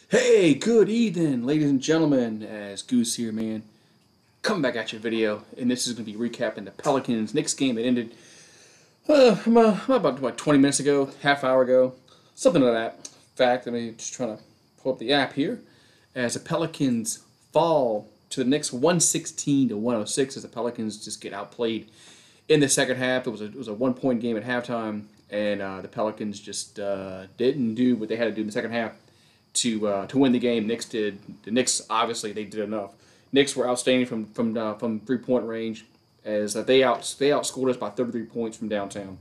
Hey, good evening, ladies and gentlemen. As Goose here, man, coming back at your video, and this is going to be recapping the Pelicans Knicks game that ended about 20 minutes ago, half hour ago, something like that. In fact, I mean, just trying to pull up the app here, as the Pelicans fall to the Knicks 116 to 106, as the Pelicans just get outplayed in the second half. It was a 1 point game at halftime, and the Pelicans just didn't do what they had to do in the second half to win the game. Knicks did. The Knicks, obviously they did enough. Knicks were outstanding from 3 point range, as they outscored us by 33 points from downtown.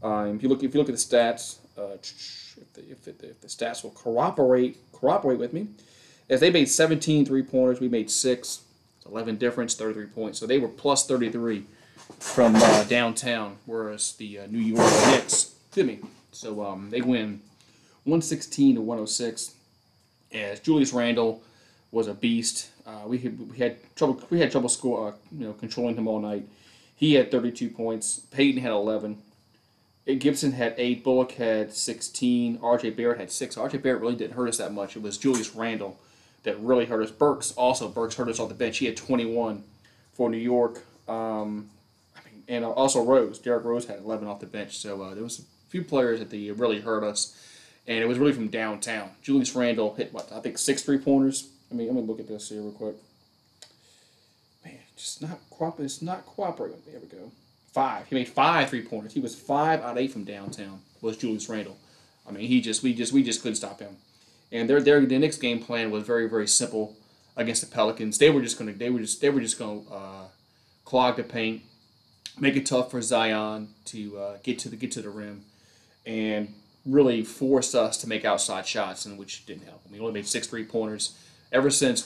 If you look at the stats, if the stats will cooperate with me, as they made 17 3-pointers, we made 6. It's 11 difference, 33 points. So they were plus 33 from downtown, whereas the New York Knicks, excuse me. So they win 116 to 106. As Julius Randle was a beast. We had trouble controlling him all night. He had 32 points. Payton had 11. Gibson had 8. Bullock had 16. R.J. Barrett had 6. R.J. Barrett really didn't hurt us that much. It was Julius Randle that really hurt us. Burks hurt us off the bench. He had 21 for New York. And also Rose. Derrick Rose had 11 off the bench. So there was a few players that they really hurt us. And it was really from downtown. Julius Randle hit, I think 6 3-pointers. Let me look at this here real quick. Man, it's not cooperating. There we go. 5. He made 5 3-pointers. He was 5 out of 8 from downtown. Was Julius Randle. I mean, we just couldn't stop him. And the Knicks game plan was very, very simple against the Pelicans. They were just gonna clog the paint, make it tough for Zion to get to the rim, and really forced us to make outside shots, and which didn't help. We only made 6 3-pointers. Ever since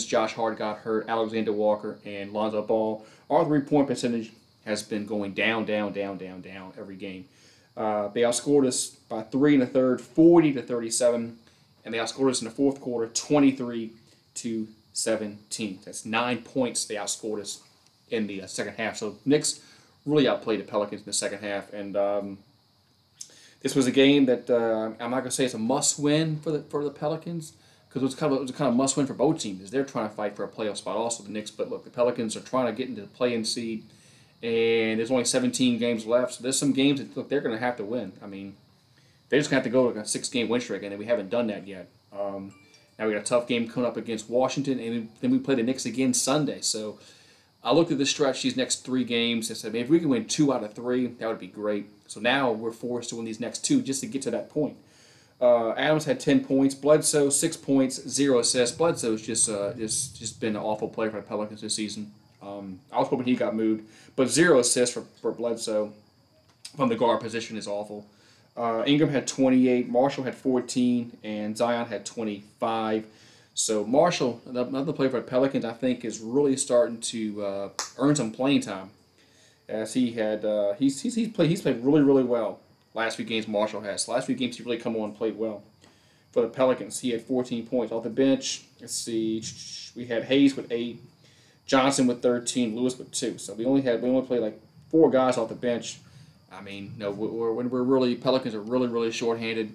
Josh Hart got hurt, Alexander Walker and Lonzo Ball, our 3-point percentage has been going down every game. They outscored us by 3 in the third, 40 to 37, and they outscored us in the fourth quarter, 23 to 17. That's 9 points they outscored us in the second half. So Knicks really outplayed the Pelicans in the second half, and this was a game that I'm not gonna say it's a must-win for the Pelicans, because it was kind of must-win for both teams, as they're trying to fight for a playoff spot. Also, the Knicks, but look, the Pelicans are trying to get into the play-in seed, and there's only 17 games left. So there's some games that they're gonna have to win. I mean, they're just gonna have to go like a 6-game win streak, and we haven't done that yet. Now we got a tough game coming up against Washington, and then we play the Knicks again Sunday. So I looked at the stretch, these next 3 games, and said, if we can win 2 out of 3, that would be great. So now we're forced to win these next 2 just to get to that point. Adams had 10 points. Bledsoe, 6 points, 0 assists. Bledsoe's just been an awful player for the Pelicans this season. I was hoping he got moved, but 0 assists for Bledsoe from the guard position is awful. Ingram had 28, Marshall had 14, and Zion had 25. So Marshall, another player for the Pelicans, I think is really starting to earn some playing time, as he's played really well last few games. Marshall has last few games he really come on and played well for the Pelicans. He had 14 points off the bench. Let's see, we had Hayes with 8, Johnson with 13, Lewis with 2. So we only played like 4 guys off the bench. I mean, no, Pelicans are really shorthanded.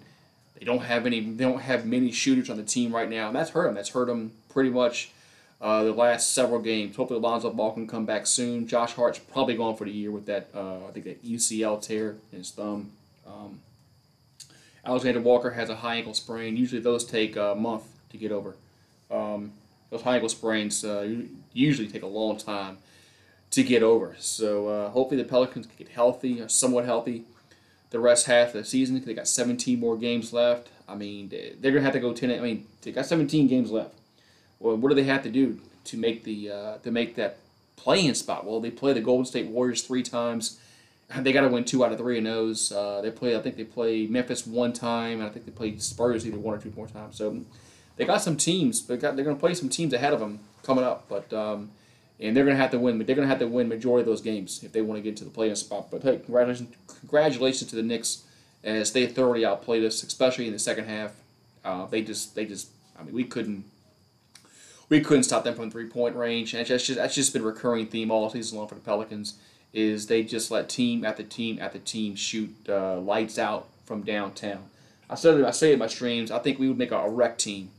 They don't have many shooters on the team right now, and that's hurt them. That's hurt them pretty much the last several games. Hopefully, Lonzo Ball can come back soon. Josh Hart's probably gone for the year with that I think that UCL tear in his thumb. Alexander Walker has a high ankle sprain. Usually, those take a month to get over. Those high ankle sprains usually take a long time to get over. So hopefully, the Pelicans can get healthy, or somewhat healthy, the rest half of the season. They got 17 more games left. I mean, they're gonna have to go 10. I mean, they got 17 games left. Well, what do they have to do to make that play-in spot? Well, they play the Golden State Warriors 3 times. They got to win 2 out of 3 in those. I think they play Memphis 1 time, and I think they play Spurs either 1 or 2 more times. So they got some teams. They're gonna play some teams ahead of them coming up, but. And they're going to have to win. They're going to have to win majority of those games if they want to get to the play-in spot. But hey, congratulations to the Knicks, as they thoroughly outplayed us, especially in the second half. I mean, we couldn't stop them from 3-point range, and that's just been a recurring theme all season long for the Pelicans. Is they just let team after team after team shoot lights out from downtown. I say it in my streams. I think we would make a rec team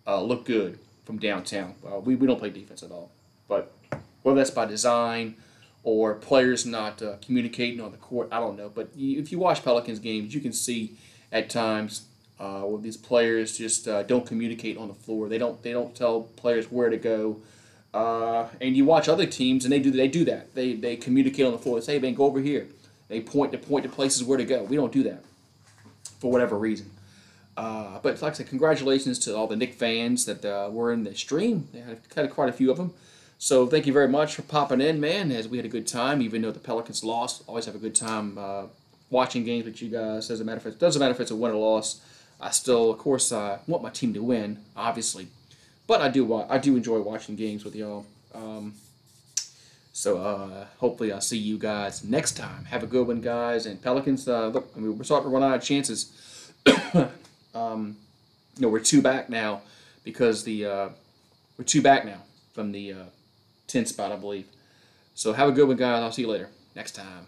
look good from downtown. We don't play defense at all, but whether that's by design or players not communicating on the court, I don't know. But if you watch Pelicans games, you can see at times where these players just don't communicate on the floor. They don't tell players where to go. And you watch other teams, and they do that. They communicate on the floor. They say, "Hey, man, go over here." They point to places where to go. We don't do that for whatever reason. But like I said, congratulations to all the Knicks fans that were in the stream. They had quite a few of them. So thank you very much for popping in, man, as we had a good time, even though the Pelicans lost. Always have a good time watching games with you guys. Doesn't matter if it's a win or loss. I still, of course, want my team to win, obviously. But I do enjoy watching games with y'all. So hopefully I'll see you guys next time. Have a good one, guys. And Pelicans, look, I mean, we're starting to run out of chances. We're 2 back now because we're 2 back now from the 10th spot, I believe. So have a good one, guys. I'll see you later next time.